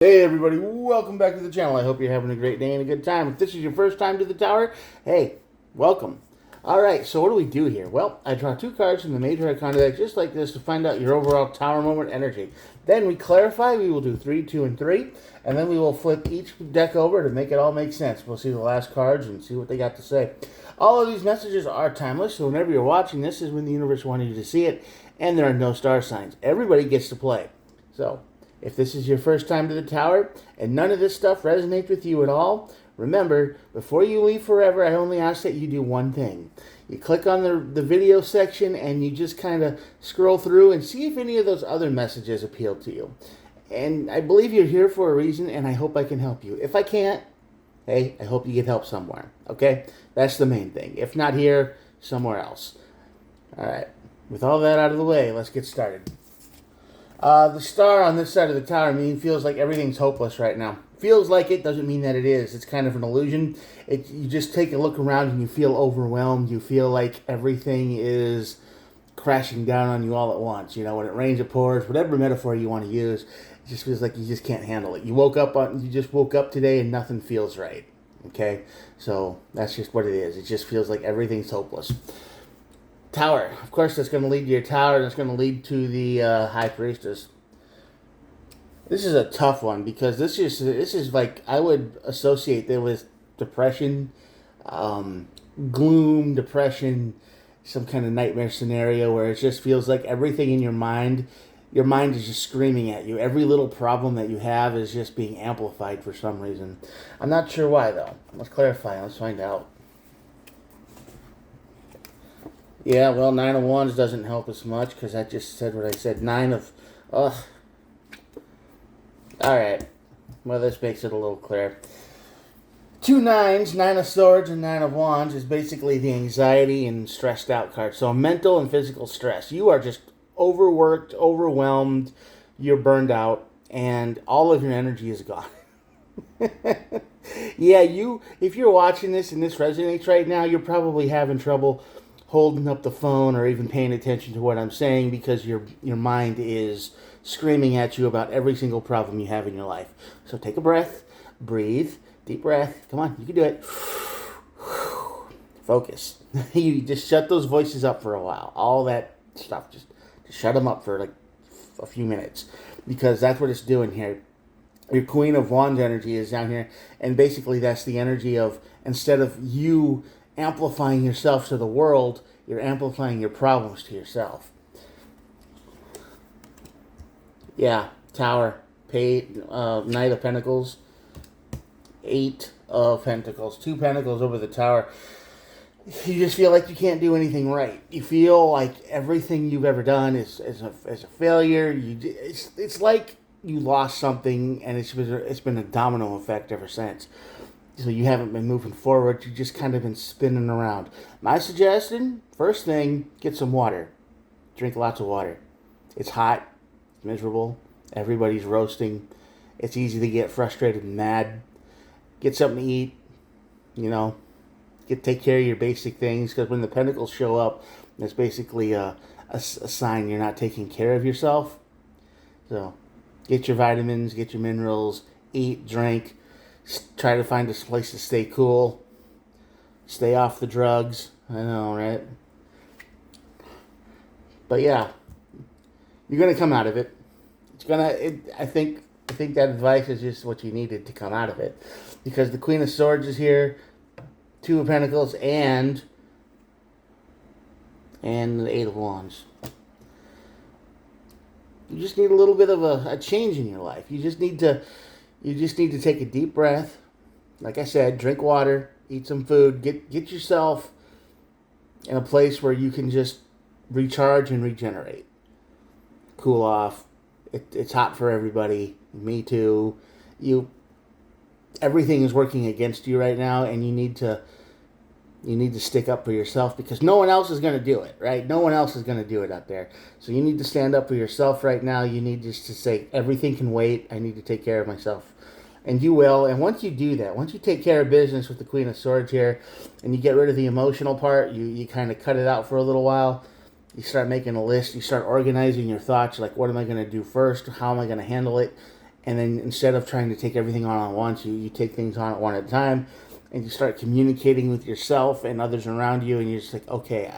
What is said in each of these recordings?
Hey everybody, welcome back to the channel. I hope you're having a great day and a good time. If this is your first time to the tower, hey, welcome. Alright, so what do we do here? Well, I draw two cards from the Major Arcana deck just like this to find out your overall tower moment energy. Then we clarify, we will do 3, 2, and 3, and then we will flip each deck over to make it all make sense. We'll see the last cards and see what they got to say. All of these messages are timeless, so whenever you're watching this is when the universe wanted you to see it, and there are no star signs. Everybody gets to play. So, if this is your first time to the tower and none of this stuff resonates with you at all, remember, before you leave forever, I only ask that you do one thing. You click on the video section and you just kind of scroll through and see if any of those other messages appeal to you. And I believe you're here for a reason, and I hope I can help you. If I can't, hey, I hope you get help somewhere, okay? That's the main thing. If not here, somewhere else. All right, with all that out of the way, let's get started. The star on this side of the tower feels like everything's hopeless right now. Feels like it doesn't mean that it is. It's kind of an illusion. You just take a look around and you feel overwhelmed. You feel like everything is crashing down on you all at once. You know, when it rains, it pours. Whatever metaphor you want to use, it just feels like you just can't handle it. You just woke up today and nothing feels right. Okay, so that's just what it is. It just feels like everything's hopeless. Tower. Of course, that's going to lead to your tower. That's going to lead to the High Priestess. This is a tough one because this is like I would associate it with depression, gloom, depression, some kind of nightmare scenario where it just feels like everything in your mind is just screaming at you. Every little problem that you have is just being amplified for some reason. I'm not sure why though. Let's clarify. Let's find out. Yeah, well, 9 of Wands doesn't help us much because I just said what I said. 9 of... Ugh. Alright. Well, this makes it a little clearer. 2 nines, 9 of Swords and 9 of Wands is basically the anxiety and stressed out card. So mental and physical stress. You are just overworked, overwhelmed, you're burned out, and all of your energy is gone. Yeah, if you're watching this and this resonates right now, you're probably having trouble holding up the phone or even paying attention to what I'm saying because your mind is screaming at you about every single problem you have in your life. So take a breath, breathe, deep breath. Come on, you can do it. Focus. You just shut those voices up for a while. All that stuff, just shut them up for like a few minutes because that's what it's doing here. Your Queen of Wands energy is down here, and basically that's the energy of instead of you amplifying yourself to the world, you're amplifying your problems to yourself. Yeah, Tower, Knight of Pentacles, 8 of Pentacles, 2 Pentacles over the Tower. You just feel like you can't do anything right. You feel like everything you've ever done is a failure. It's like you lost something, and it's been a domino effect ever since. So you haven't been moving forward. You've just kind of been spinning around. My suggestion, first thing, get some water. Drink lots of water. It's hot. It's miserable. Everybody's roasting. It's easy to get frustrated and mad. Get something to eat. You know, take care of your basic things. Because when the pentacles show up, it's basically a sign you're not taking care of yourself. So get your vitamins, get your minerals, eat, drink. Try to find a place to stay cool. Stay off the drugs. I know, right? But yeah, you're gonna come out of it. I think that advice is just what you needed to come out of it, because the Queen of Swords is here, 2 of Pentacles, and the 8 of Wands. You just need a little bit of a change in your life. You just need to take a deep breath. Like I said, drink water, eat some food, get yourself in a place where you can just recharge and regenerate. Cool off. It's hot for everybody. Me too. Everything is working against you right now, and you need to stick up for yourself because no one else is going to do it, right? No one else is going to do it out there. So you need to stand up for yourself right now. You need just to say, everything can wait. I need to take care of myself. And you will. And once you do that, once you take care of business with the Queen of Swords here, and you get rid of the emotional part, you kind of cut it out for a little while, you start making a list, you start organizing your thoughts, like what am I going to do first, how am I going to handle it, And then instead of trying to take everything on at once, you take things on at one at a time, and you start communicating with yourself and others around you, and you're just like, okay,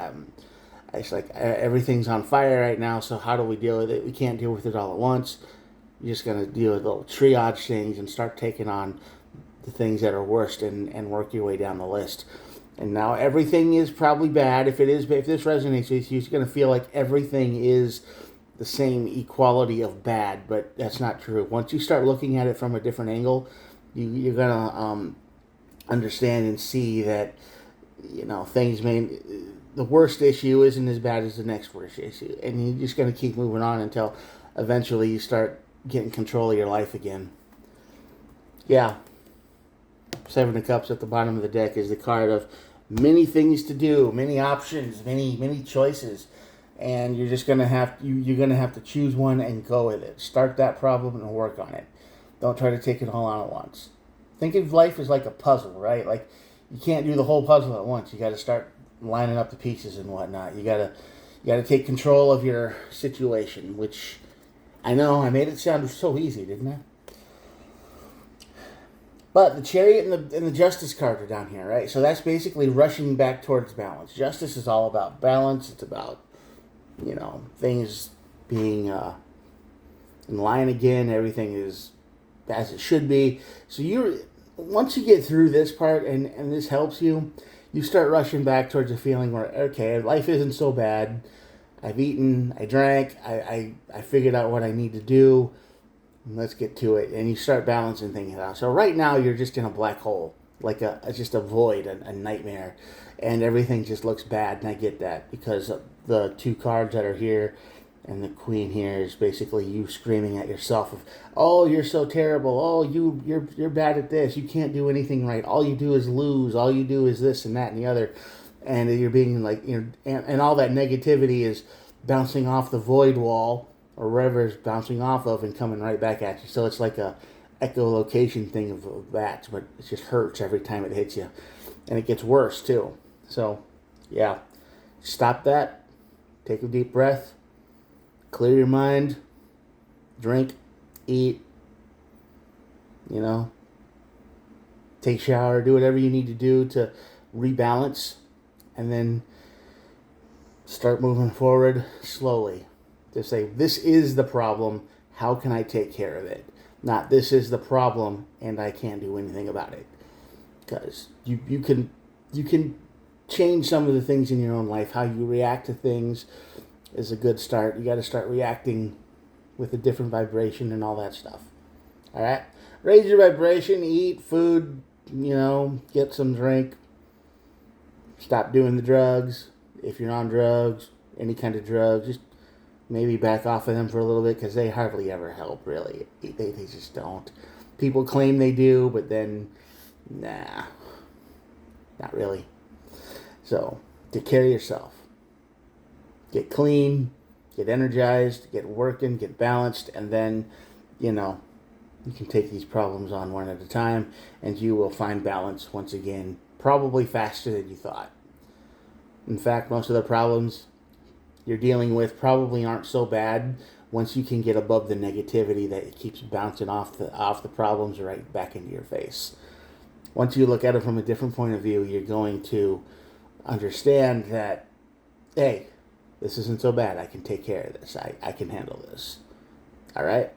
it's like everything's on fire right now, so how do we deal with it? We can't deal with it all at once. You're just going to deal with little triage things and start taking on the things that are worst and work your way down the list. And now everything is probably bad. If this resonates with you, you're going to feel like everything is the same equality of bad, but that's not true. Once you start looking at it from a different angle, you're going to understand and see that, things the worst issue isn't as bad as the next worst issue. And you're just going to keep moving on until eventually you start getting control of your life again. Yeah. Seven of Cups at the bottom of the deck is the card of many things to do, many options, many choices. And you're just going to have to choose one and go with it. Start that problem and work on it. Don't try to take it all on at once. Think of life as like a puzzle, right? Like, you can't do the whole puzzle at once. You got to start lining up the pieces and whatnot. You got to take control of your situation, which I know I made it sound so easy, didn't I? But the Chariot and the Justice card are down here, right? So that's basically rushing back towards balance. Justice is all about balance. It's about, things being in line again. Everything is as it should be. So once you get through this part and this helps you, you start rushing back towards a feeling where, okay, life isn't so bad. I've eaten, I drank, I figured out what I need to do. Let's get to it. And you start balancing things out. So right now you're just in a black hole, like just a void, a nightmare. And everything just looks bad. And I get that because the two cards that are here and the Queen here is basically you screaming at yourself of, oh, you're so terrible. Oh, you're bad at this. You can't do anything right. All you do is lose. All you do is this and that and the other. And you're being like, and all that negativity is bouncing off the void wall or wherever it's bouncing off of and coming right back at you. So it's like a echolocation thing of that, but it just hurts every time it hits you. And it gets worse too. So, yeah, stop that. Take a deep breath. Clear your mind. Drink. Eat. Take a shower. Do whatever you need to do to rebalance. And then start moving forward slowly. To say, this is the problem. How can I take care of it? Not, this is the problem and I can't do anything about it. Because you can change some of the things in your own life. How you react to things is a good start. You got to start reacting with a different vibration and all that stuff. All right? Raise your vibration, eat food, get some drink. Stop doing the drugs. If you're on drugs, any kind of drugs, just maybe back off of them for a little bit because they hardly ever help, really. They just don't. People claim they do, but then, nah, not really. So, take care of yourself. Get clean, get energized, get working, get balanced, and then, you can take these problems on one at a time, and you will find balance once again, probably faster than you thought. In fact, most of the problems you're dealing with probably aren't so bad once you can get above the negativity that keeps bouncing off the problems right back into your face. Once you look at it from a different point of view, you're going to understand that, hey, this isn't so bad. I can take care of this. I can handle this. All right?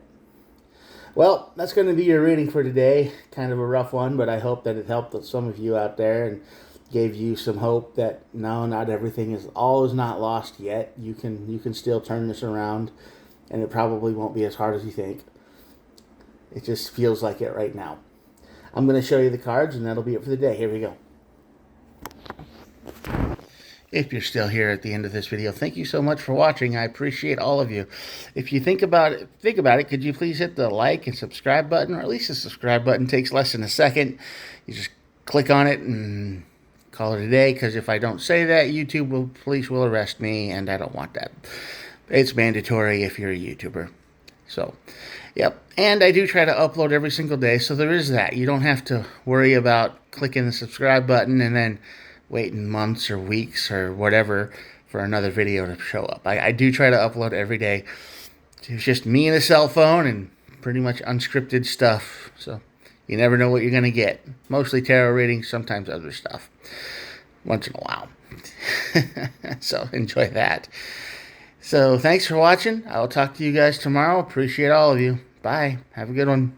Well, that's going to be your reading for today. Kind of a rough one, but I hope that it helped some of you out there and gave you some hope that no, not everything is not lost yet. You can still turn this around, and it probably won't be as hard as you think. It just feels like it right now. I'm going to show you the cards, and that'll be it for the day. Here we go. If you're still here at the end of this video, thank you so much for watching. I appreciate all of you. If you think about it, could you please hit the like and subscribe button, or at least the subscribe button takes less than a second. You just click on it and call it a day, because if I don't say that, police will arrest me, and I don't want that. It's mandatory if you're a YouTuber. So, yep. And I do try to upload every single day, so there is that. You don't have to worry about clicking the subscribe button and then waiting months or weeks or whatever for another video to show up. I do try to upload every day. It's just me and a cell phone and pretty much unscripted stuff. So you never know what you're going to get. Mostly tarot readings, sometimes other stuff. Once in a while. So enjoy that. So thanks for watching. I will talk to you guys tomorrow. Appreciate all of you. Bye. Have a good one.